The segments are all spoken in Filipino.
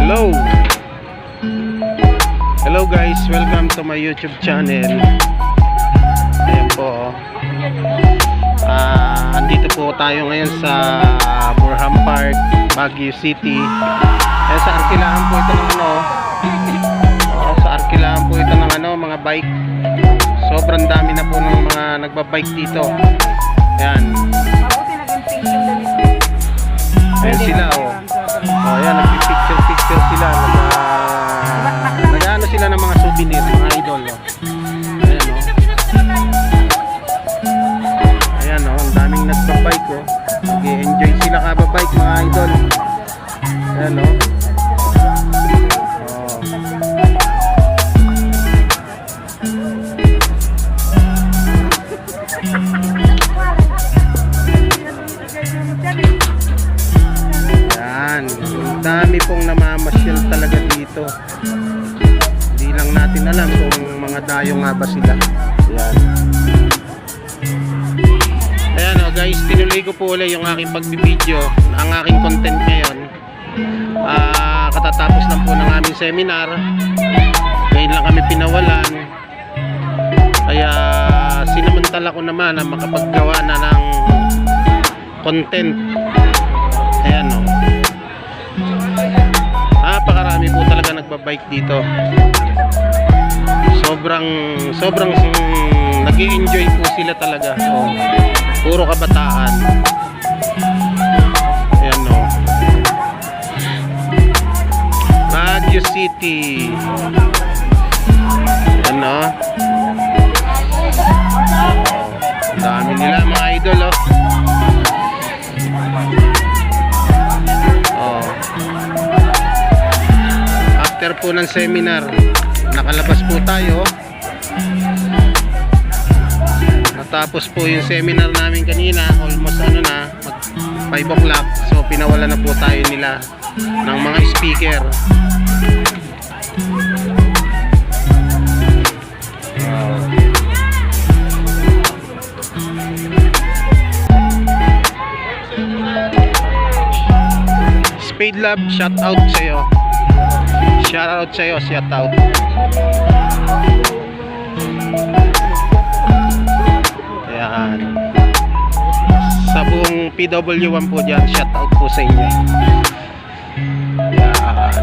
Hello. Hello guys, welcome to my YouTube channel. Ayan po. Andito po tayo ngayon sa Burham Park, Baguio City. Ayan, sa arkilahan po ito ng sa arkilahan po ito ng mga bike. Sobrang dami na po ng mga nagbabike dito. Ayan. Ayan sila ayan, nagpipicture sila, nag-ano sila ng mga souvenir, mga idol ayan ang daming nagbabike nag-enjoy sila kababike mga idol. Ayan dami pong namamasyal talaga dito. Hindi lang natin alam kung mga dayo nga ba sila. Ayan guys, tinuloy ko po ulit yung aking pagbibideo, ang aking content ngayon. Katatapos lang po ng aming seminar. Ngayon lang kami pinawalan. Kaya sinamantala ko naman na makapaggawa na ng content. Ayan napakarami po talaga nagbabike dito. Sobrang nag-i-enjoy po sila talaga. Puro kabataan. Ayan Baguio City. Ayan ang dami nila mga idol After po ng seminar, nakalabas po tayo. Natapos po yung seminar namin kanina, almost mag 5 o'clock. So pinawala na po tayo nila ng mga speaker. Spade Lab, shout out sa'yo. Shoutout sa'yo, shoutout. Ayan. Sa buong PW1 po dyan, shoutout po sa inyo. Ayan.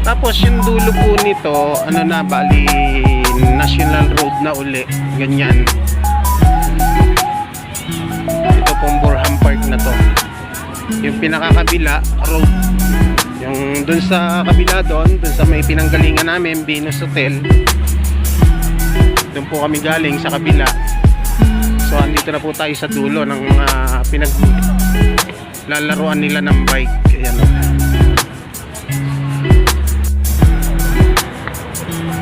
Tapos yung dulo po nito, bali National Road na uli, ganyan. Ito pong Burham Park na to. Yung pinakakabila road, yung dun sa kabila dun sa may pinanggalingan namin, Venus Hotel. Dun po kami galing sa kabila. So andito na po tayo sa dulo ng mga pinaglalaruan nila ng bike. Ayan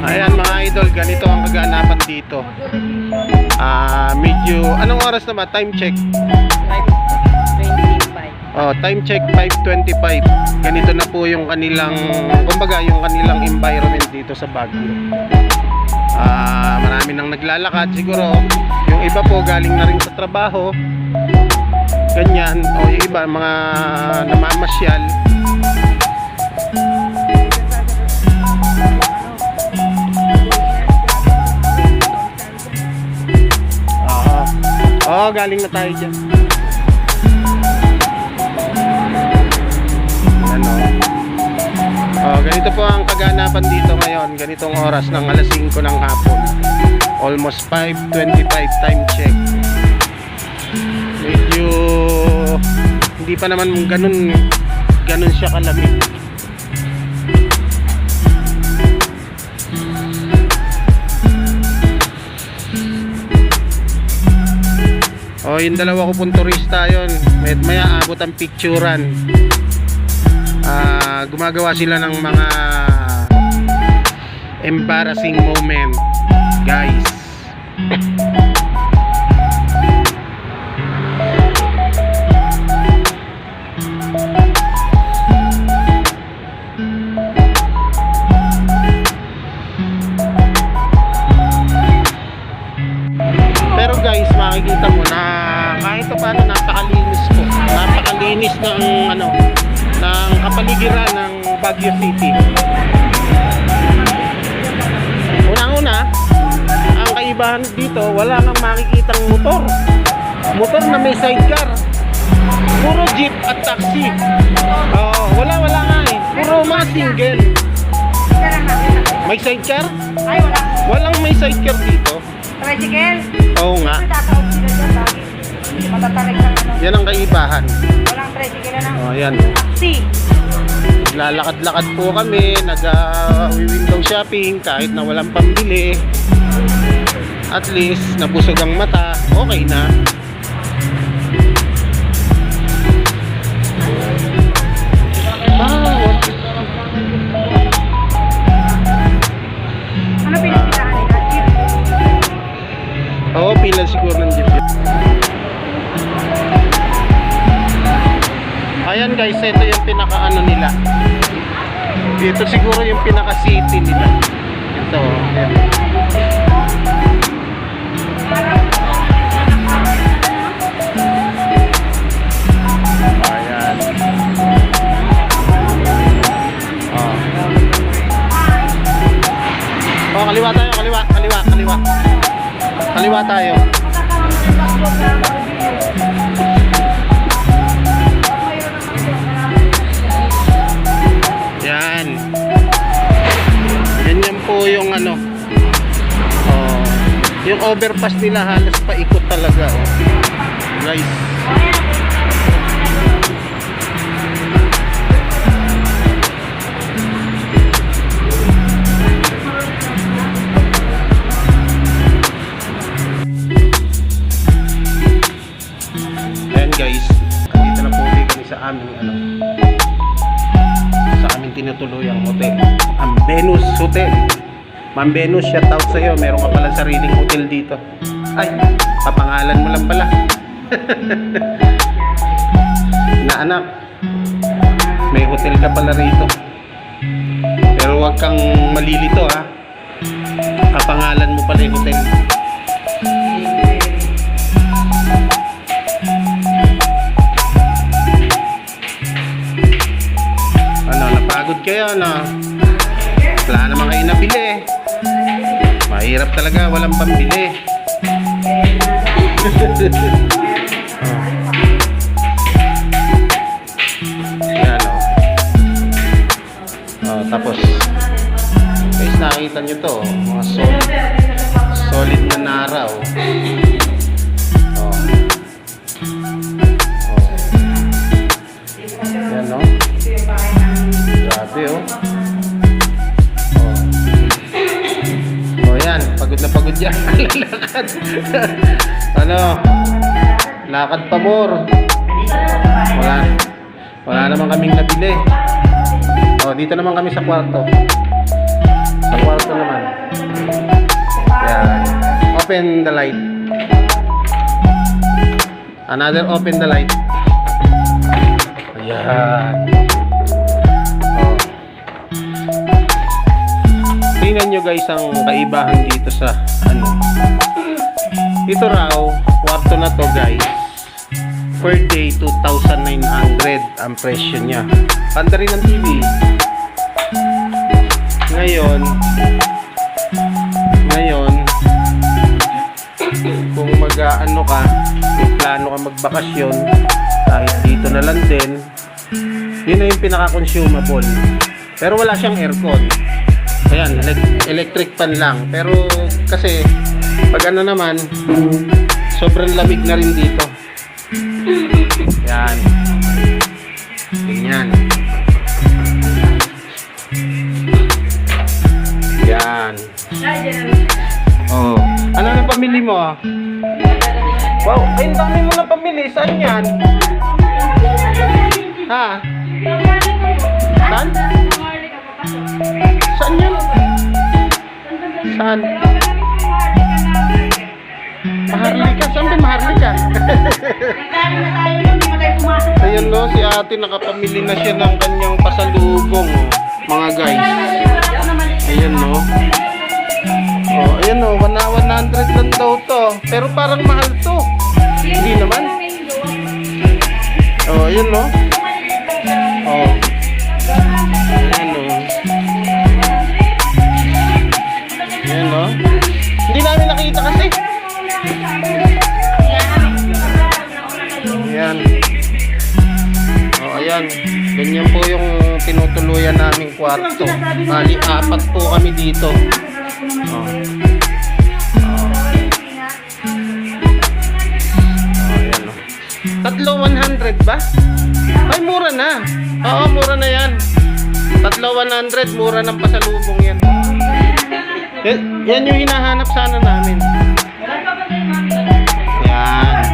Ayan mga idol, ganito ang kaganapan dito. Medyo, anong oras na ba? Time check 5:25. Time check 5:25. Ganito na po yung kanilang, kumbaga yung kanilang environment dito sa Baguio. Marami nang naglalakad siguro. Yung iba po galing na rin sa trabaho. Ganyan. Yung iba mga namamasyal. Galing na tayo dyan. Ganito po ang kaganapan dito ngayon. Ganitong oras ng alas 5 ng hapon. Almost 5:25 time check. Medyo hindi pa naman ganun siya kalamig. Yung dalawa ko pong turista yun, maya abot ang picturean. Gumagawa sila ng mga embarrassing moment, guys. ng ng kapaligiran ng Baguio City. Unang-una, ang kaibahan dito, wala kang makikitang motor. Motor na may sidecar. Puro jeep at taxi. Wala nga eh. Puro mga single. May sidecar? Ay, wala. Walang may sidecar dito. Tricycle? Oo nga. Tataog sila dyan lagi. Matatarik ng Yan ang kaibahan. Walang tricycle na. Yan. Taxi. Lalakad-lakad po kami, nag-window shopping kahit na walang pambili. At least nabusog ang mata, okay na. Ano pinagpilahan nila? Jeep? Oo, pila siguro ng jeep. Ayan guys, ito yung pinaka-ano nila. Ito siguro yung pinaka-city nila. Ito, ayan. Ayan. Kaliwa tayo, kaliwa. Kaliwa tayo. Yan. Ganyan po yung yung overpass nila, halos paikot talaga, guys. Ayan guys, dito na po ulit kami sa aming sa aming tinutuluyang hotel, ang Venus Hotel. Ma'am Venus, shout out sa iyo. Meron ka pala sariling hotel dito. Ay, papangalan mo lang pala. Na anak, may hotel ka pala rito. Pero wag kang malilito ha. Kapangalan mo pala yung hotel. Napagod kayo na? Wala naman kayo nabili. Mahirap talaga, walang pambili. Yan tapos guys, nakikita nyo to, mga solid na nara yan grabe yan, pagod na pagod yan. Lakad. Lakad pa more. Wala naman kaming nabili. Dito naman kami sa kwarto. Sa kwarto naman. Yan. Open the light. Another open the light. Ayan. Tingnan nyo guys ang kaibahan dito sa ito raw, kwarto na to guys, per day 2,900 ang presyo niya. Panda rin ng TV. Ngayon kung mag-ano ka, may plano ka magbakasyon, kahit dito na lang din, yun na yung pinaka-consumable. Pero wala siyang aircon. Ayan, electric fan lang. Pero kasi pag naman, sobrang lamig na rin dito. Yan. Ganyan. Yan. Ano na pamili mo? Wow, ay dami mo na pamili. Saan yan? Ha? Saan? Saan yun? Saan? Maharlika? Saan din Maharlika? Ayan si ate nakapamili na siya ng kanyang pasalubong, mga guys. Ayan ayan 100 lang daw to. Pero parang mahal to. Hindi naman. Ayan Ganyan po yung tinutuluyan naming kwarto. Bali, 4 po kami dito. Oh. Ayan o. Tatlo 100 ba? Ay, mura na. Oo, mura na yan. Tatlo 100, mura ng pasalubong yan. Yan yung hinahanap sana namin. Yan.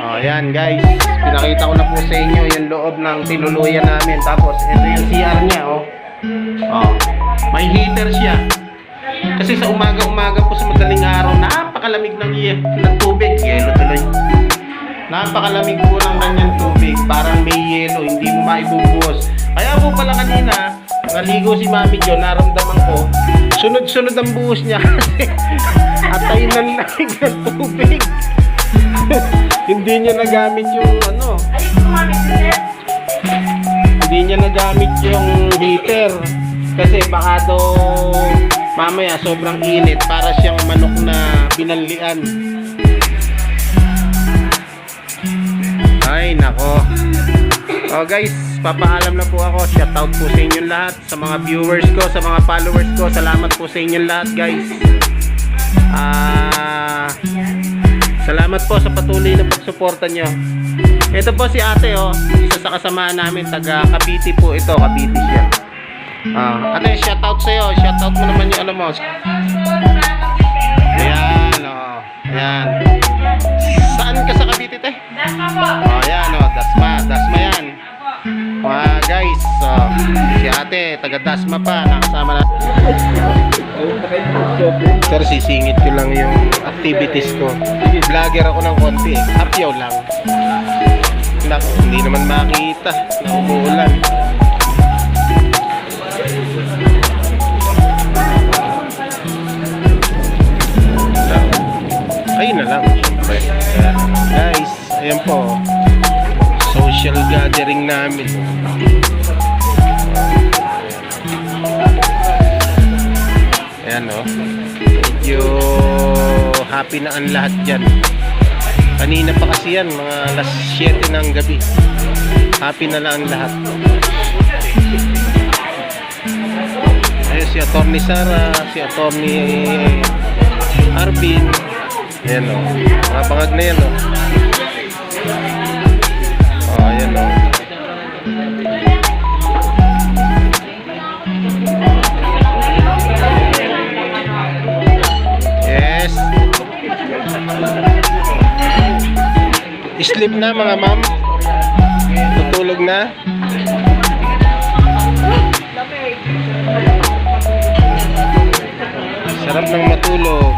Oh, yan guys. Pinakita ko na po sa inyo yung loob ng tinuluyan namin. Tapos, ito yung CR niya, oh. Oh. May heater siya. Kasi sa umaga-umaga po sa madaling araw, napakalamig ng tubig. Yelo tuloy. Napakalamig po ng kanyang tubig. Parang may yelo, hindi mo maibubuhos. Kaya po pala kanina, naligo si Mami Jo, naramdaman ko, sunod-sunod ang buhos niya kasi atay ng lamig ng tubig. Hindi niya nagamit yung ano. Hindi niya nagamit yung heater. Kasi baka daw mamaya sobrang init para siyang manok na binanlian. Ay nako. Oh guys, papaalam na po ako. Shoutout po sa inyong lahat, sa mga viewers ko, sa mga followers ko. Salamat po sa inyong lahat guys. Salamat po sa patuloy na pagsuporta nyo. Ito po si ate, oh, isa sa kasama namin, taga Cavite po ito, Cavite siya. Ate, shoutout sa'yo. Shoutout mo naman yung alam mo. Ayan, oh. Ayan. Saan ka sa Cavite, te? Dasma po. Oh, ayan, oh. Dasma yan. Mga guys, oh, si ate, taga Dasma pa, nakasama na. Sir, sisingit ko lang yung activities ko. Vlogger ako ng konti eh. Hapyaw lang. Naku, hindi naman makita na umuulan. Ayun na lang, syempre. Guys, ayan po. Social gathering namin. Ayan o. Medyo happy na ang lahat dyan. Kanina pa kasi yan, mga alas 7 ng gabi. Happy na lang ang lahat. Ayun si Atty. Sara, si Atty. Arvin. Ayan o. Mga bangag na yan o. Oh, ayan o. Yes. Sleep na mga ma'am. Tutulog na. Sarap ng matulog.